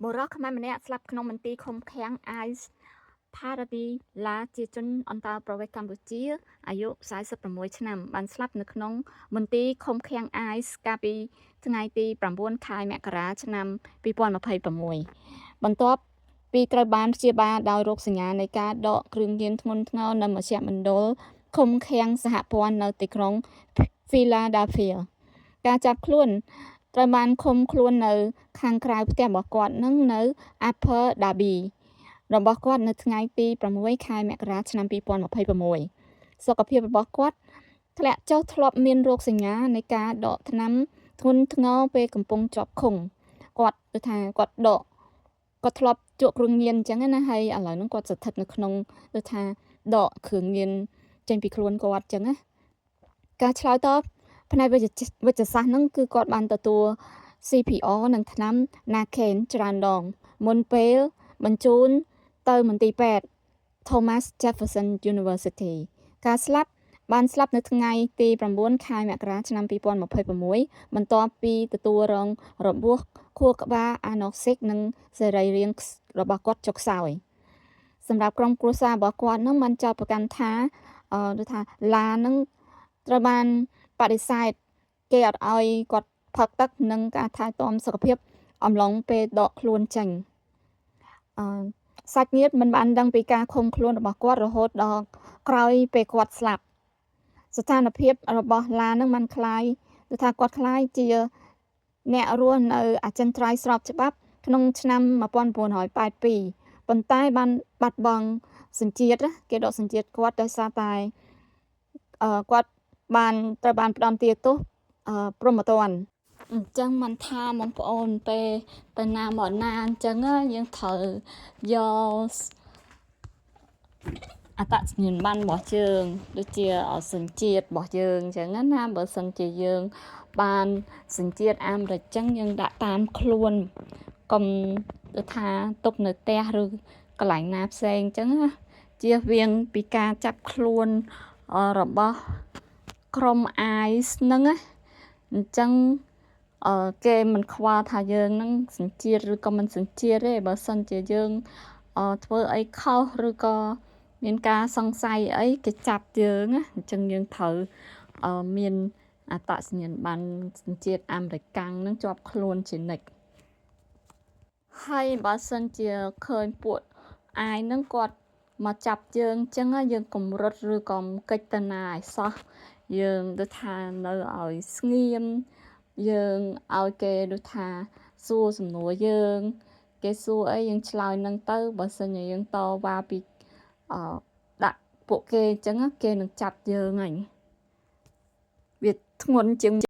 បុរសខ្មែរម្នាក់ស្លាប់ក្នុងមន្ទីរឃុំឃាំង ICE ផារ៉ាឌីឡាជាជនអន្តោប្រវេសន៍កម្ពុជាអាយុ46ឆ្នាំបានស្លាប់នៅក្នុងមន្ទីរឃុំឃាំង ICE កាលពីថ្ងៃទី9ខែមករាឆ្នាំ2026បន្ទាប់ពីត្រូវបានព្យាបាលដោយរោគសញ្ញានៃការដកគ្រឿងញៀនធ្ងន់ធ្ងរនៅមជ្ឈមណ្ឌលឃុំឃាំងសហព័ន្ធនៅទីក្រុង Philadelphia ការចាប់ខ្លួនត្រូវបានឃុំខ្លួននៅខាងក្រៅផ្ទះរបស់គាត់នឹងនៅ Upper Darby របស់គាត់នៅថ្ងៃទី6ខែមករាឆ្នាំ2026សុខភាពរបស់គាត់ធ្លាក់ចុះធ្លាប់មានរោគសញ្ញានៃការដកថ្នាំធ្ងន់ធ្ងរពេលកំពុងជាប់ឃុំគាត់គឺថាគាត់ដកគាត់ធ្លាប់ជក់គ្រឿងញៀនអញ្ចឹងណាហើយឥឡូវហ្នឹងគាត់ស្ថិតនៅក្នុងគឺថាដកគ្រឿងញៀនចេញពីខ្លួនគាត់អញ្ចឹងណាការឆ្លើយតបផ្នែកវិទ្យាសាស្ត្រហ្នឹងគឺគាត់បានទទួល CPR និងថ្នាំ Narcan ច្រើនដងមុនពេលបញ្ជូនទៅមន្ទីរពេទ្យ Thomas Jefferson University ការស្លាប់នៅថ្ងៃទី9ខែមករាឆ្នាំ2026បន្ទាប់ពីទទួលរងរបួសខួរក្បាលអាណូសិកនិងសរីរាង្គរបស់គាត់ចុះខ្សោយសម្រាប់ក្រុមគ្រួសាររបស់គាត់នឹងបានចោទប្រកាន់ថាដូចថាឡានឹងត្រូវបានបដិសេធគេអត់ឲ្យគាត់ផឹកទឹកនិងការថែទាំសុខភាពអំឡុងពេលដកខ្លួនចេញសាច់ញាតិមិនបានដឹងពីការឃុំខ្លួនរបស់គាត់រហូតដល់ក្រោយពេលគាត់ស្លាប់ស្ថានភាពរបស់ឡានឹងបានคล้ายគឺថាគាត់คล้ายជាអ្នករស់នៅអចិន្ត្រៃយ៍ស្របច្បាប់ក្នុងឆ្នាំ1982ប៉ុន្តែបានបាត់បង់សញ្ជាតិគេដកសញ្ជាតិគាត់ដោយសារតែគាត់បានត្រូវបានផ្ដន្ទាទោសព្រហ្មទណ្ឌអញ្ចឹងមិនថាបងប្អូនពេលទៅណាមកណាអញ្ចឹងយើងត្រូវយកអត្តសញ្ញាណប័ណ្ណរបស់យើងដូចជាសញ្ជាតិរបស់យើងអញ្ចឹងណាបើសិនជាយើងបានសញ្ជាតិអាមេរិកអញ្ចឹងយើងដាក់តាមខ្លួនកុំទៅថាទុកនៅផ្ទះឬកន្លែងណាផ្សេងអញ្ចឹងណាជៀសវាងពីការចាប់ខ្លួនរបស់ក្រុម ICE ហ្នឹងណាអញ្ចឹងគេមិនខ្វល់ថាយើងនឹងសញ្ជាតិឬក៏មិនសញ្ជាតិទេបើសិនជាយើងធ្វើអីខុសឬក៏មានការសង្ស័យអីគេចាប់យើងណាអញ្ចឹងយើងត្រូវមានអត្តសញ្ញាណប័ណ្ណសញ្ជាតិអាមេរិកាំងនឹងជាប់ខ្លួនជានិច្ចហើយបើសិនជាឃើញពួកអាយនឹងគាត់មកចាប់យើងអញ្ចឹងយើងកុំរត់ឬក៏កិច្ចទៅណាឲ្យសោះយើងដូចថានៅឲ្យស្ងៀមយើងឲ្យគេដូចថាសួរសំណួរយើងគេសួរអីយើងឆ្លើយនឹងទៅបើសិនជាយើងតវ៉ាពីដាក់ពួកគេអញ្ចឹងគេនឹងចាប់យើងហើយវាធ្ងន់ជាង